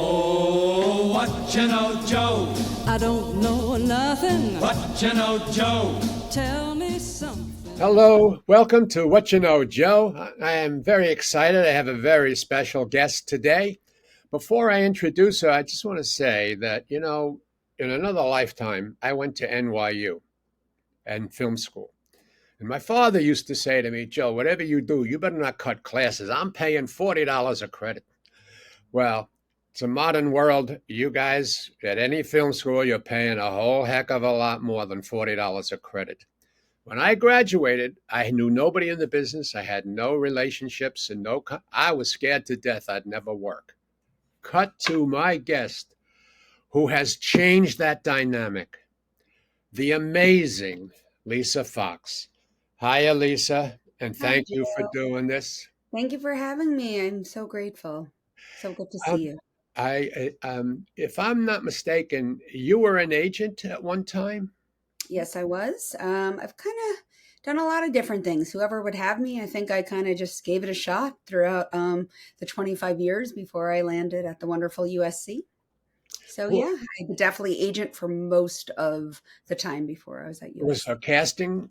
Oh, what you know, Joe? I don't know nothing. What you know, Joe? Tell me something. Hello, welcome to What You Know, Joe. I am very excited. I have a very special guest today. Before I introduce her, I just want to say that, in another lifetime, I went to NYU and film school. And my father used to say to me, Joe, whatever you do, you better not cut classes. I'm paying $40 a credit. Well, it's a modern world. You guys at any film school, you're paying a whole heck of a lot more than $40 a credit. When I graduated, I knew nobody in the business. I had no relationships and I was scared to death I'd never work. Cut to my guest, who has changed that dynamic, the amazing Lisa Fox. Hi, Lisa, and Hi, thank you for Joe. doing this. Thank you for having me. I'm so grateful. So good to see Um, you. if I'm not mistaken, you were an agent at one time. Yes, I was. I've kind of done a lot of different things. Whoever would have me, I think I kind of just gave it a shot throughout the 25 years before I landed at the wonderful USC. So Who yeah, I was definitely agent for most of the time before I was at was USC. a casting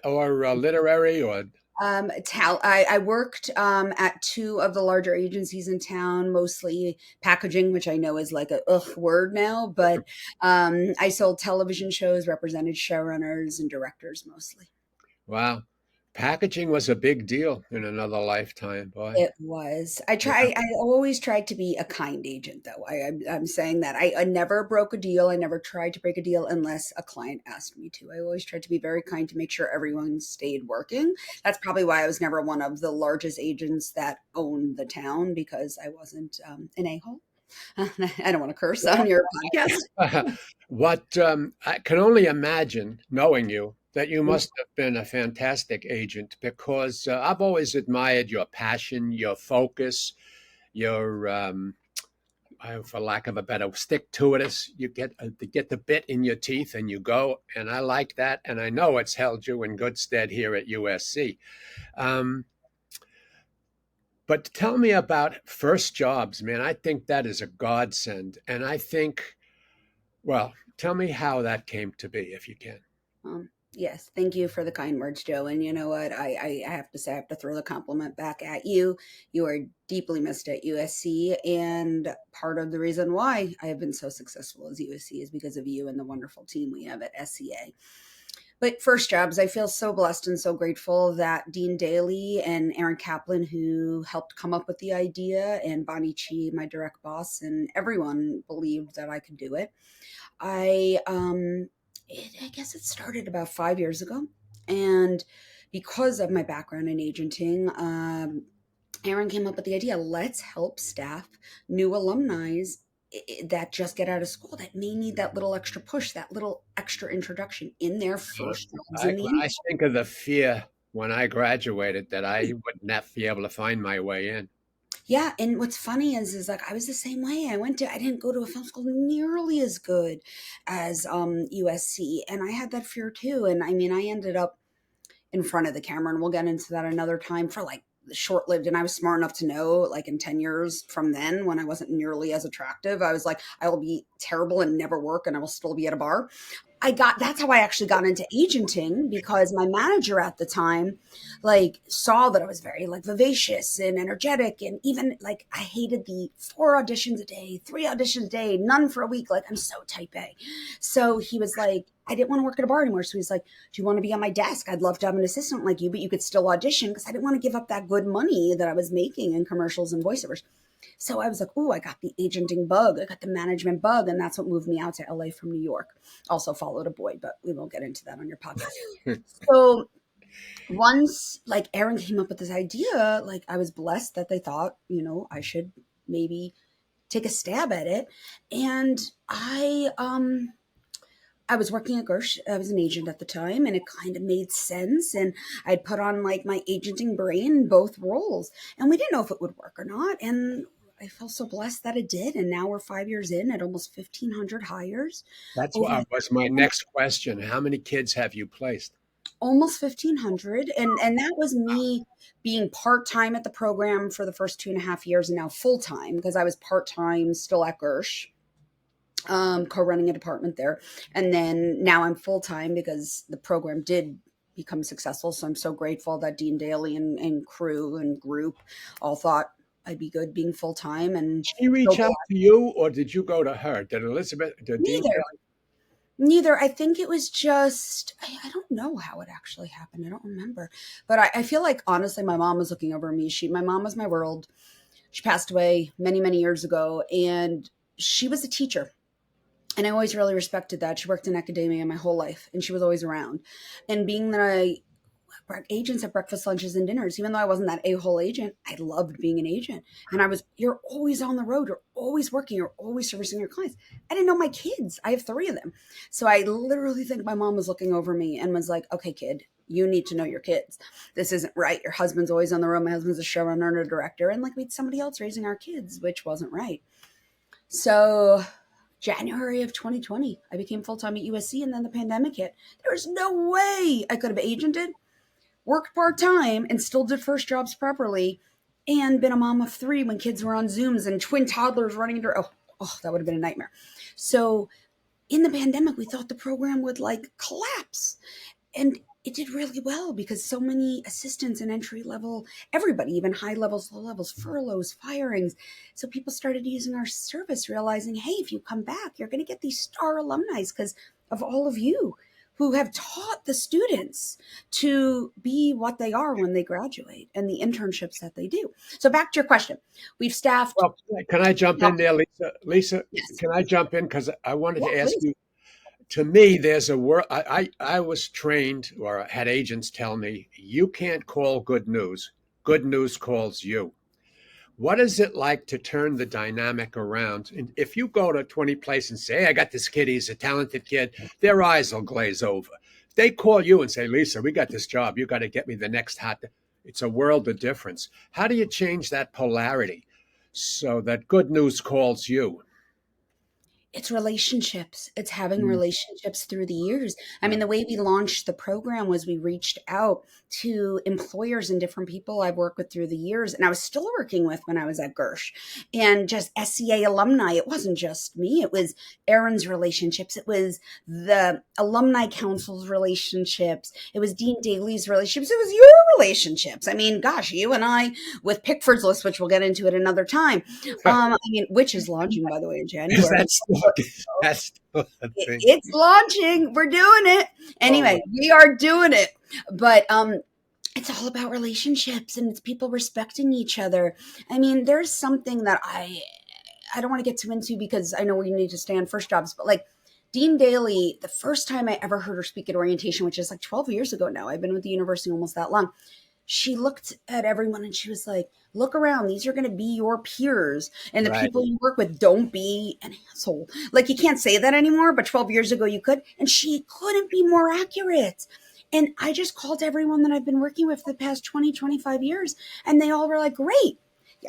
or literary or I worked at two of the larger agencies in town, mostly packaging, which I know is like a ugh word now, but I sold television shows, represented showrunners and directors mostly. wow, packaging was a big deal in another lifetime, boy. It was. Yeah. I always tried to be a kind agent, though. I'm saying that I never broke a deal. I never tried to break a deal unless a client asked me to. I always tried to be very kind to make sure everyone stayed working. That's probably why I was never one of the largest agents that owned the town, because I wasn't an a-hole. I don't want to curse on your podcast. What I can only imagine, knowing you, that you must have been a fantastic agent because I've always admired your passion, your focus, your, for lack of a better, stick to it. You get the bit in your teeth and you go. And I like that. And I know it's held you in good stead here at USC. Um, but tell me about first jobs, man. I think that is a godsend. And I think, well, tell me how that came to be, if you can. Yes, thank you for the kind words, Joe. And you know what? I have to say, I have to throw the compliment back at you. You are deeply missed at USC. And part of the reason why I have been so successful as USC is because of you and the wonderful team we have at SCA. But first jobs, I feel so blessed and so grateful that Dean Daly and Aaron Kaplan, who helped come up with the idea, and Bonnie Chi, my direct boss, and everyone believed that I could do it. I guess it started about 5 years ago. And because of my background in agenting, Aaron came up with the idea, let's help staff, new alumni that just get out of school that may need that little extra push, that little extra introduction in their first jobs in the When I industry. think of the fear when I graduated that I would not be able to find my way in. Yeah, and what's funny is like I was the same way. I didn't go to a film school nearly as good as USC, and I had that fear too. And I mean, I ended up in front of the camera, and we'll get into that another time, for like short lived. And I was smart enough to know, like in 10 years from then, when I wasn't nearly as attractive, I was like, I will be terrible and never work, and I will still be at a bar. That's how I actually got into agenting, because my manager at the time like saw that I was very like vivacious and energetic, and even like I hated the 4 auditions a day, 3 auditions a day, none for a week. Like I'm so type A. So he was like, I didn't want to work at a bar anymore. So he's like, do you want to be on my desk? I'd love to have an assistant like you, but you could still audition, because I didn't want to give up that good money that I was making in commercials and voiceovers. So I was like, oh, I got the agenting bug. I got the management bug. And that's what moved me out to LA from New York. Also followed a boy, but we won't get into that on your podcast. So once like Aaron came up with this idea, like I was blessed that they thought, I should maybe take a stab at it. And I was working at Gersh. I was an agent at the time, and it kind of made sense. And I'd put on like my agenting brain in both roles, and we didn't know if it would work or not. And I feel so blessed that it did. And now we're 5 years in at almost 1,500 hires. That's Over what was my next question. How many kids have you placed? almost 1,500. And that was me being part-time at the program for the first 2.5 years, and now full-time because I was part-time still at Gersh, co-running a department there. And then now I'm full-time because the program did become successful. So I'm so grateful that Dean Daly and crew and group all thought I'd be good being full-time. And Did she so reach out to you, or did you go to her? Did Elizabeth, did Dean? neither. Neither. I think it was just, I don't know how it actually happened. I don't remember. But I feel like, honestly, my mom was looking over me. My mom was my world. She passed away many, many years ago. And she was a teacher. And I always really respected that. She worked in academia my whole life, and she was always around. And being that agents at breakfast, lunches, and dinners, even though I wasn't that a-hole agent, I loved being an agent. And you're always on the road, you're always working, you're always servicing your clients. I didn't know my kids. I have 3 of them. So I literally think my mom was looking over me and was like, okay, kid, you need to know your kids. This isn't right. Your husband's always on the road. My husband's a showrunner and a director. And like we had somebody else raising our kids, which wasn't right. So January of 2020, I became full-time at USC, and then the pandemic hit. There was no way I could have agented, worked part-time, and still did first jobs properly, and been a mom of 3 when kids were on Zooms and twin toddlers running into, that would have been a nightmare. So in the pandemic, we thought the program would like collapse. And it did really well because so many assistants and entry level, everybody, even high levels, low levels, furloughs, firings. So people started using our service, realizing, hey, if you come back, you're going to get these star alumni because of all of you who have taught the students to be what they are when they graduate and the internships that they do. So back to your question. We've staffed. Well, can I jump in there, Lisa? Lisa, Yes. can I jump in? Because I wanted Yeah, to ask please. you. To me, there's a word. I was trained or had agents tell me, you can't call good news. Good news calls you. What is it like to turn the dynamic around? And if you go to 20 places and say, hey, I got this kid, he's a talented kid, their eyes will glaze over. If they call you and say, Lisa, we got this job, you got to get me the next hot. It's a world of difference. How do you change that polarity so that good news calls you? It's relationships. It's having Mm, relationships through the years. I yeah, mean, the way we launched the program was we reached out to employers and different people I've worked with through the years, and I was still working with when I was at Gersh, and just SCA alumni. It wasn't just me. It was Aaron's relationships. It was the alumni council's relationships. It was Dean Daly's relationships. It was your relationships. I mean, gosh, you and I with Pickford's List, which we'll get into at another time. I mean, which is launching, by the way, in is January. that still, that's still a thing? It's launching. We're doing it. Oh, Anyway, we are doing it. But it's all about relationships, and it's people respecting each other. I mean, there's something that I don't want to get too into because I know we need to stay on first jobs, but like Dean Daly, the first time I ever heard her speak at orientation, which is like 12 years ago now, I've been with the university almost that long. She looked at everyone and she was like, look around. These are going to be your peers. And the right. people you work with, don't be an asshole. Like, you can't say that anymore, but 12 years ago you could. And she couldn't be more accurate. And I just called everyone that I've been working with for the past 20, 25 years. And they all were like, great.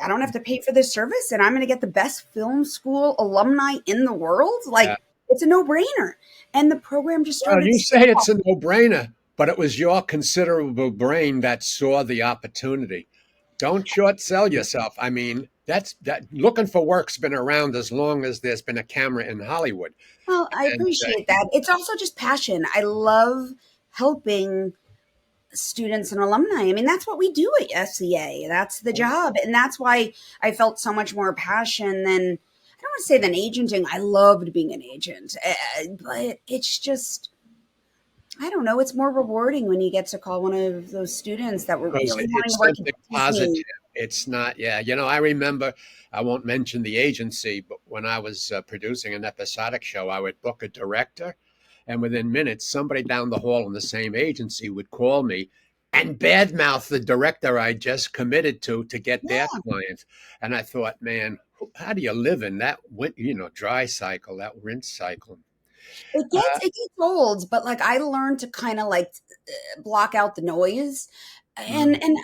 I don't have to pay for this service. And I'm going to get the best film school alumni in the world. Yeah. Like, it's a no brainer. And the program just Well, started you say it's small. a no-brainer, but it was your considerable brain that saw the opportunity. Don't short sell yourself. I mean, that's that looking for work's been around as long as there's been a camera in Hollywood. Well, I And appreciate that. It's also just passion. I love helping students and alumni. I mean, that's what we do at SCA. That's the job. And that's why I felt so much more passion than, I don't want to say than agenting. I loved being an agent, but it's just, I don't know. It's more rewarding when you get to call one of those students that were because really wanting to it's work something with positive. me. It's not, yeah. I remember, I won't mention the agency, but when I was producing an episodic show, I would book a director, and within minutes, somebody down the hall in the same agency would call me and badmouth the director I just committed to get their Yeah. clients. And I thought, man, how do you live in that, dry cycle, that rinse cycle? Uh, It gets old, but like I learned to kind of like block out the noise Mm, And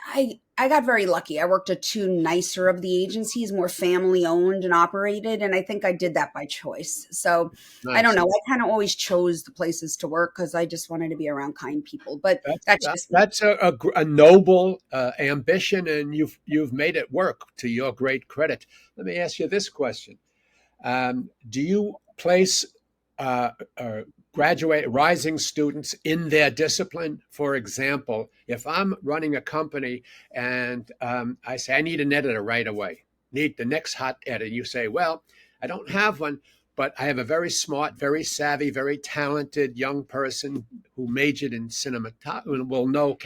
I got very lucky. I worked at two nicer of the agencies, more family owned and operated, and I think I did that by choice. So I don't nice. know. I kind of always chose the places to work because I just wanted to be around kind people. But That's that's just me. that's a noble ambition, and you've made it work to your great credit. Let me ask you this question: do you place uh, uh, graduate rising students in their discipline? For example, if I'm running a company and I say I need an editor right away, need the next hot editor, you say, well, I don't have one, but I have a very smart, very savvy, very talented young person who majored in cinematography and will know.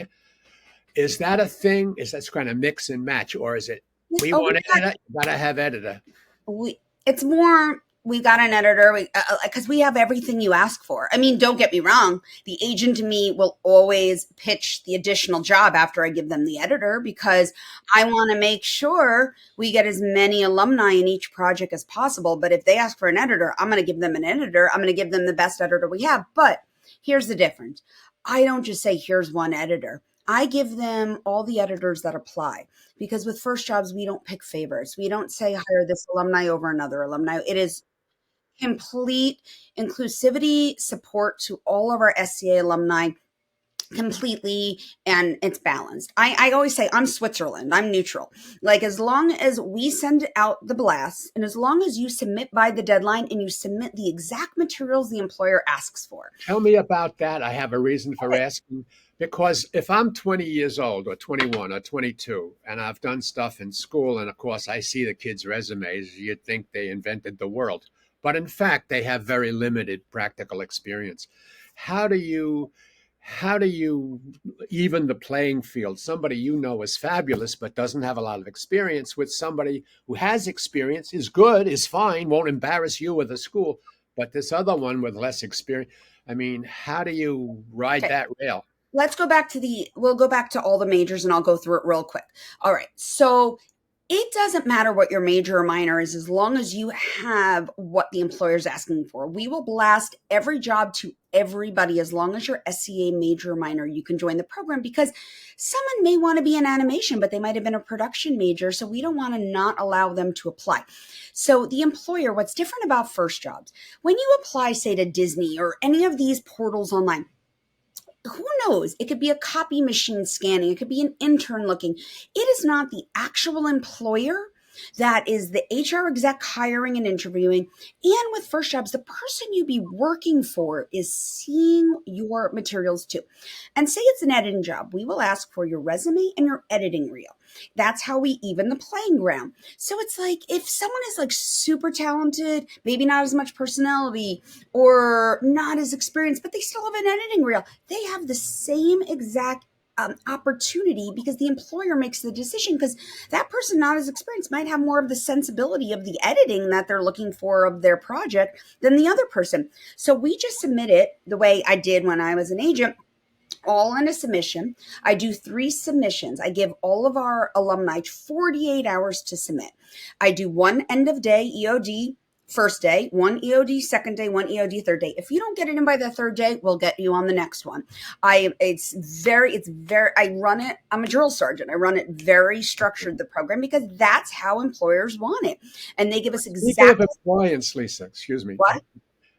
Is that a thing? Is that kind of mix and match, or is it we Oh, we want editor, you gotta have editor? we it's more we got an editor because we have everything you ask for. I mean, don't get me wrong, the agent to me will always pitch the additional job after I give them the editor because I want to make sure we get as many alumni in each project as possible. But if they ask for an editor, I'm going to give them an editor. I'm going to give them the best editor we have. But here's the difference: I don't just say here's one editor. I give them all the editors that apply, because with first jobs, we don't pick favorites. We don't say hire this alumni over another alumni. It is complete inclusivity support to all of our SCA alumni completely, and it's balanced. I always say I'm Switzerland. I'm neutral. Like, as long as we send out the blast and as long as you submit by the deadline and you submit the exact materials the employer asks for. Tell me about that. I have a reason for asking because if I'm 20 years old or 21 or 22 and I've done stuff in school, and of course I see the kids' resumes, you'd think they invented the world. But in fact, they have very limited practical experience. How do you how do you even the playing field? Somebody you know is fabulous but doesn't have a lot of experience with somebody who has experience, is good, is fine, won't embarrass you or the school, but this other one with less experience. I mean, how do you ride Okay. that rail? We'll go back to all the majors and I'll go through it real quick. All right. So it doesn't matter what your major or minor is as long as you have what the employer is asking for. We will blast every job to everybody as long as you're SCA major or minor. You can join the program because someone may want to be in animation, but they might have been a production major. So we don't want to not allow them to apply. So the employer, what's different about first jobs, when you apply, say, to Disney or any of these portals online, who knows? It could be a copy machine scanning. It could be an intern looking. It is not the actual employer that is the HR exec hiring and interviewing. And with first jobs, the person you be working for is seeing your materials too. And say it's an editing job, we will ask for your resume and your editing reel. That's how we even the playing ground. So it's like if someone is like super talented, maybe not as much personality or not as experienced, but they still have an editing reel, they have the same exact opportunity because the employer makes the decision, because that person not as experienced might have more of the sensibility of the editing that they're looking for of their project than the other person. So we just submit it the way I did when I was an agent, all in a submission. I do 3 submissions. I give all of our alumni 48 hours to submit. I do one end of day EOD first day, one EOD second day, one EOD third day. If you don't get it in by the third day, we'll get you on the next one. I run it. I'm a drill sergeant. I run it very structured, the program, because that's how employers want it. And they give us Speaking of exactly employance, Lisa, excuse me, what.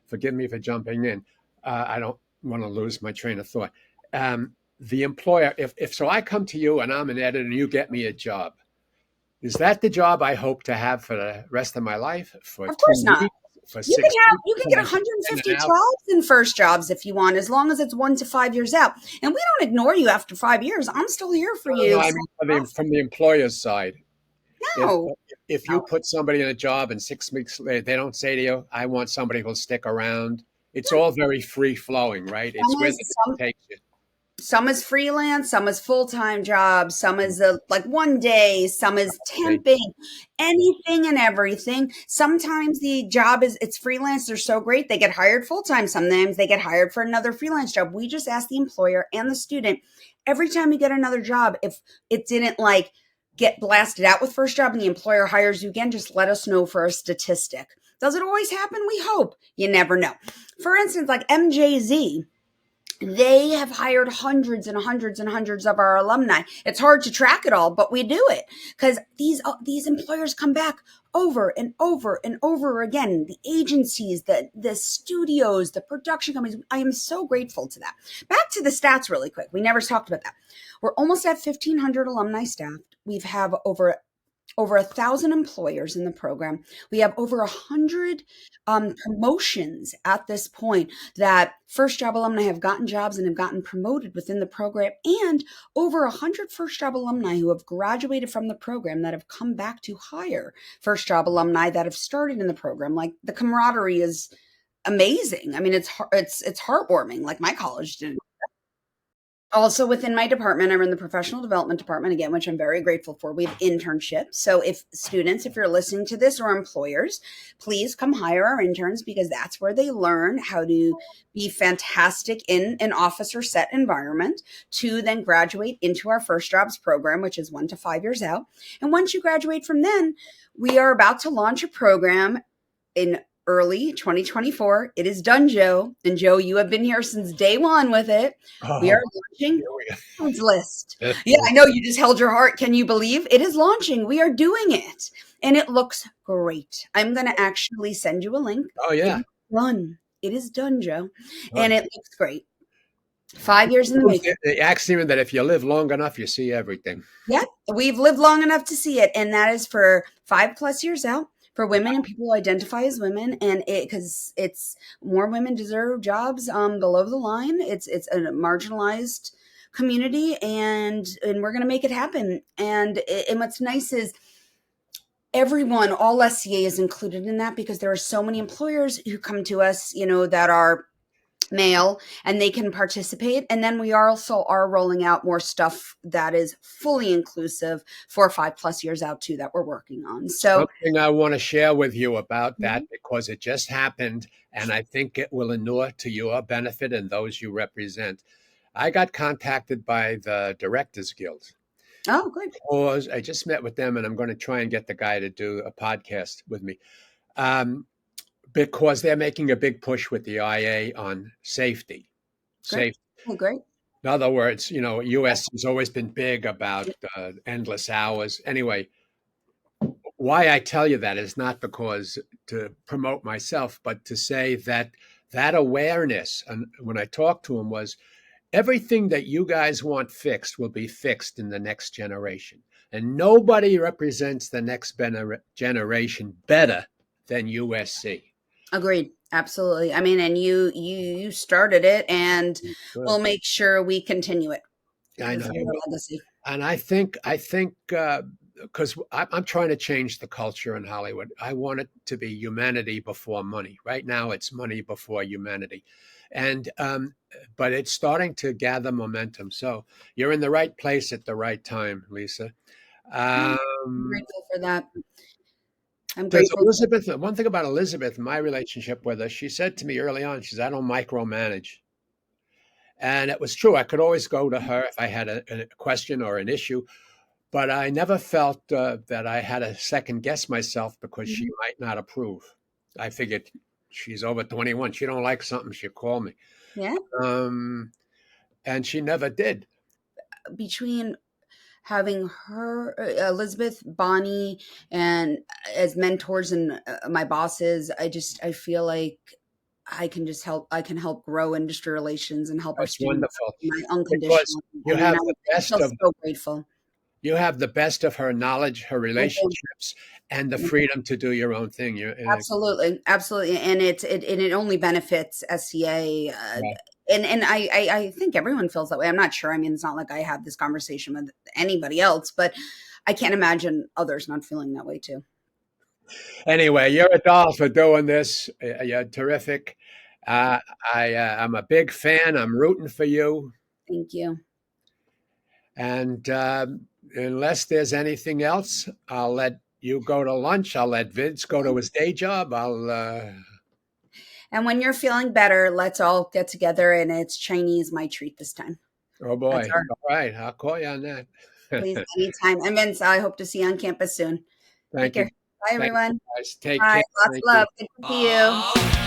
forgive me for jumping in. I don't want to lose my train of thought. The employer, if so, I come to you and I'm an editor and you get me a job. Is that the job I hope to have for the rest of my life? For Of two course not. weeks? For 6 weeks? You can Can get I get in 150 and out? jobs in first jobs if you want, as long as it's 1 to 5 years out. And we don't ignore you after 5 years. I'm still here for No, you. I mean from the employer's side. If No, if you no, put somebody in a job and 6 weeks later they don't say to you, "I want somebody who'll stick around," it's no. all very free flowing, right? It's where the Some takes you. some is freelance, some is full-time jobs, some is like one day, some is Okay. temping, anything and everything. Sometimes the job it's freelance, they're so great they get hired full-time. Sometimes they get hired for another freelance job. We just ask the employer and the student every time you get another job, if it didn't like get blasted out with first job and the employer hires you again, just let us know for a statistic. Does it always happen? We hope. You never know. For instance, like MJZ, They have hired hundreds and hundreds and hundreds of our alumni. It's hard to track it all, but we do it because these employers come back over and over and over again. The agencies, the studios, the production companies. I am so grateful to that. Back to the stats really quick. We never talked about that. We're almost at 1,500 alumni staffed. We've have over 1,000 employers in the program. We have over 100 promotions at this point that first job alumni have gotten jobs and have gotten promoted within the program, and over 100 first job alumni who have graduated from the program that have come back to hire first job alumni that have started in the program. Like, the camaraderie is amazing. I mean, it's heartwarming, like my college did. Also within my department, I run the professional development department again, which I'm very grateful for. We have internships. So if you're listening to this, or employers, please come hire our interns, because that's where they learn how to be fantastic in an officer set environment to then graduate into our first jobs program, which is 1 to 5 years out. And once you graduate from then, we are about to launch a program in early 2024. It is done, Joe. And Joe, you have been here since day one with it. We are launching list. Yeah, I know, you just held your heart. Can you believe it is launching? We are doing it. And it looks great. I'm going to actually send you a link. Oh, yeah. It is done, Joe. And it looks great. 5 years in the making. The axiom that if you live long enough, you see everything. Yeah, we've lived long enough to see it. And that is for 5+ years out. For women and people who identify as women, and because it's more women deserve jobs below the line. It's a marginalized community, and we're going to make it happen. And what's nice is everyone, all SCA is included in that, because there are so many employers who come to us, that are male, and they can participate. And then we also are rolling out more stuff that is fully inclusive for 5+ years out too, that we're working on. So something I want to share with you about that, because it just happened, and I think it will inure to your benefit and those you represent. I got contacted by the Directors Guild. Oh, good. Because I just met with them, and I'm going to try and get the guy to do a podcast with me. Because they're making a big push with the IA on safety. Great. Oh, great. In other words, US has always been big about endless hours. Anyway, why I tell you that is not because to promote myself, but to say that awareness, and when I talked to him, was everything that you guys want fixed will be fixed in the next generation. And nobody represents the next generation better than USC. Agreed. Absolutely. I mean, and you started it, and we'll make sure we continue it. I know. And I think because I'm trying to change the culture in Hollywood. I want it to be humanity before money. Right now, it's money before humanity. And but it's starting to gather momentum. So you're in the right place at the right time, Lisa. I'm grateful for that. I'm There's grateful. Elizabeth. One thing about Elizabeth, my relationship with her, she said to me early on, she said, I don't micromanage. And it was true. I could always go to her if I had a question or an issue, but I never felt that I had to second guess myself because she might not approve. I figured she's over 21. She don't like something, she'll call me. Yeah. And she never did. Between having her, Elizabeth, Bonnie, and as mentors and my bosses, I feel like I can help grow industry relations and help our students. Wonderful. Unconditional. You have the best of. So grateful. You have the best of her knowledge, her relationships, and the freedom to do your own thing. Absolutely, and it only benefits SCA. Right. And I think everyone feels that way. I'm not sure. I mean, it's not like I have this conversation with anybody else, but I can't imagine others not feeling that way too. Anyway, you're a doll for doing this. You're terrific. I'm a big fan. I'm rooting for you. Thank you. And unless there's anything else, I'll let you go to lunch. I'll let Vince go to his day job. And when you're feeling better, let's all get together, and it's Chinese my treat this time. Oh, boy. All right. I'll call you on that. Please, anytime. And Vince, I hope to see you on campus soon. Thank you. Take care. Bye, everyone. Take care. Lots of love. Good to see you.